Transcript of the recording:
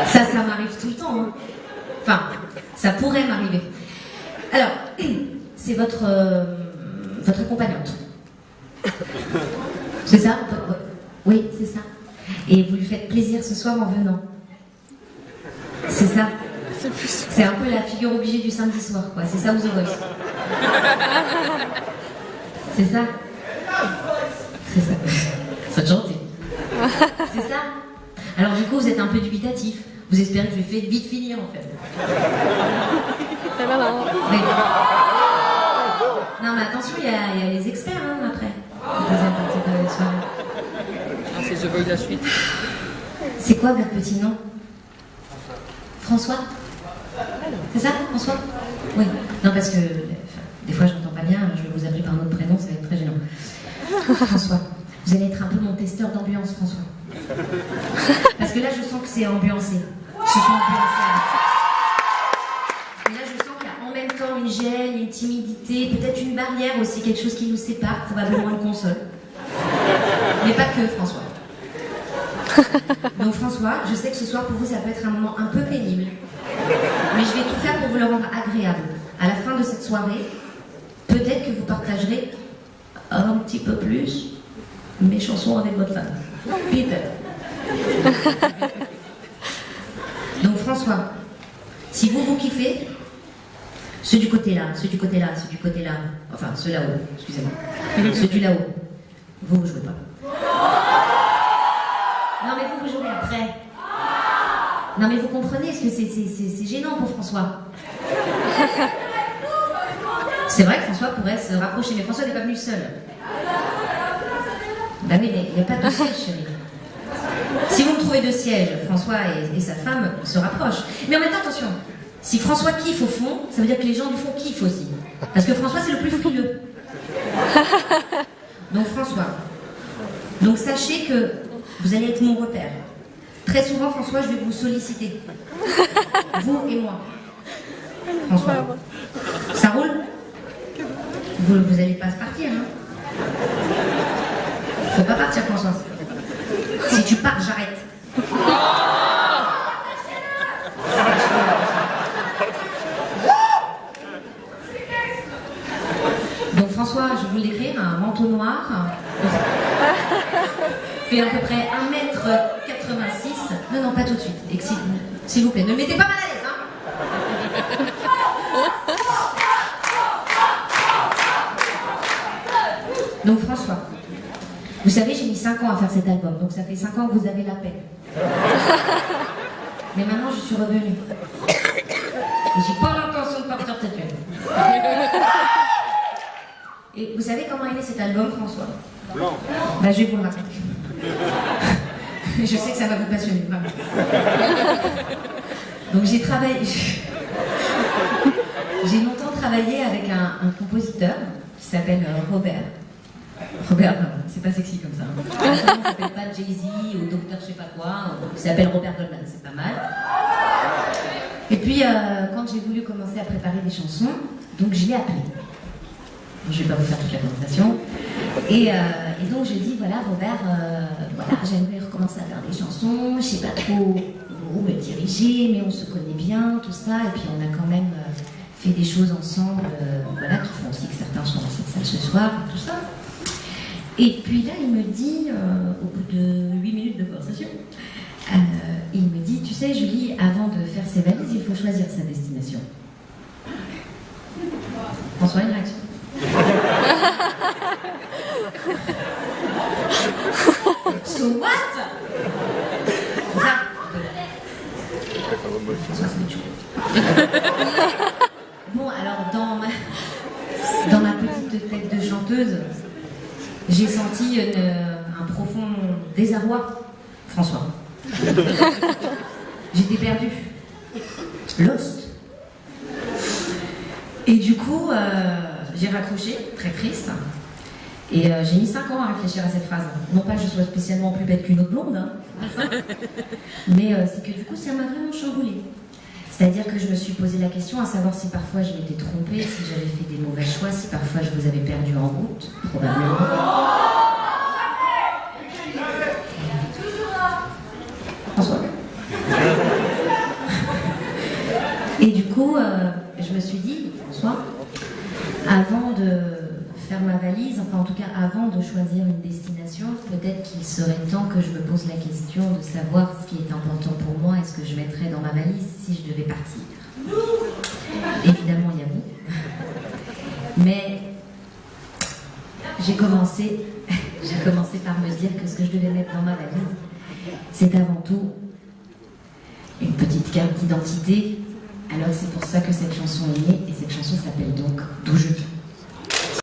Ça m'arrive tout le temps. Hein. Enfin, ça pourrait m'arriver. Alors, c'est votre accompagnante. C'est ça? Oui, c'est ça. Et vous lui faites plaisir ce soir en venant. C'est ça? C'est un peu la figure obligée du samedi soir, quoi. C'est ça ou The Voice? C'est ça? C'est ça. C'est gentil. C'est ça? Alors du coup, vous êtes un peu dubitatif. Vous espérez que je vais vite finir, en fait. Mais... Non, mais attention, il y a les experts, hein, après. La deuxième partie de la soirée. C'est The Voice de la suite. C'est quoi votre petit nom? François? C'est ça, François? Oui. Non, parce que des fois, j'entends pas bien, je vais vous appeler par notre prénom, ça va être très gênant. François, vous allez être un peu mon testeur d'ambiance, François. Parce que là, je sens que c'est ambiancé. Je suis ambiancée. Et là, je sens qu'il y a en même temps une gêne, une timidité, peut-être une barrière aussi, quelque chose qui nous sépare, probablement une console. Mais pas que, François. Donc François, je sais que ce soir pour vous ça peut être un moment un peu pénible, mais je vais tout faire pour vous le rendre agréable. À la fin de cette soirée, peut-être que vous partagerez un petit peu plus mes chansons avec votre femme. Peut-être. Donc François, si vous kiffez, ceux du côté là, ceux du côté là, ceux du côté là, enfin ceux là-haut, excusez-moi, ceux du là-haut, vous jouez pas. Non mais vous jouerez après. Non mais vous comprenez, parce que c'est gênant pour François. C'est vrai que François pourrait se rapprocher, mais François n'est pas venu seul. Bah oui, mais il n'y a pas de siège, chérie. Si vous me trouvez deux sièges, François et sa femme se rapprochent. Mais en même temps, attention, si François kiffe au fond, ça veut dire que les gens du fond kiffent aussi. Parce que François, c'est le plus frileux. Donc François, donc sachez que vous allez être mon repère. Très souvent, François, je vais vous solliciter. Vous et moi. François. Ça roule? Vous allez pas se partir, hein? Faut pas partir, François. Si tu pars, j'arrête. Donc François, je vous l'écrire, un manteau noir. Fait à peu près 1m86. Non, pas tout de suite. S'il vous plaît, ne mettez pas mal à l'aise, hein. Donc François, vous savez, j'ai mis 5 ans à faire cet album, donc ça fait 5 ans que vous avez la paix. Mais maintenant, je suis revenue. Et j'ai pas l'intention de partir cette nuit. Et vous savez comment est né cet album, François? Blanc. Bah, je vais vous le raconter. Je sais que ça va vous passionner, vraiment. Donc j'ai travaillé... J'ai longtemps travaillé avec un compositeur qui s'appelle Robert. Robert, c'est pas sexy comme ça. Hein. Il s'appelle pas Jay-Z ou Docteur je sais pas quoi. Il s'appelle Robert Goldman, c'est pas mal. Et puis, quand j'ai voulu commencer à préparer des chansons, donc je l'ai appelé. Je vais pas vous faire toute la présentation. Et donc je dis, voilà Robert, voilà, j'aimerais recommencer à faire des chansons, je sais pas trop où me diriger, mais on se connaît bien, tout ça, et puis on a quand même fait des choses ensemble, voilà, qui font aussi que certains sont dans cette salle ce soir, tout ça. Et puis là, il me dit, au bout de 8 minutes de conversation, il me dit, tu sais Julie, avant de faire ses valises, il faut choisir sa destination. François, une réaction? So what? Bon, alors dans ma petite tête de chanteuse, j'ai senti un profond désarroi, François. J'étais perdue. Lost. Et du coup, j'ai raccroché, très triste. Et j'ai mis 5 ans à réfléchir à cette phrase. Non pas que je sois spécialement plus bête qu'une autre blonde, hein, mais c'est que du coup, ça m'a vraiment chamboulée. C'est-à-dire que je me suis posé la question à savoir si parfois je m'étais trompée, si j'avais fait des mauvais choix, si parfois je vous avais perdu en route, probablement. je me suis dit, François, avant de faire ma valise, enfin en tout cas avant de choisir une destination, peut-être qu'il serait temps que je me pose la question de savoir ce qui est important pour moi et ce que je mettrais dans ma valise si je devais partir. Évidemment, il y a vous. Mais j'ai commencé par me dire que ce que je devais mettre dans ma valise, c'est avant tout une petite carte d'identité. Alors c'est pour ça que cette chanson est née, et cette chanson s'appelle donc D'où je viens.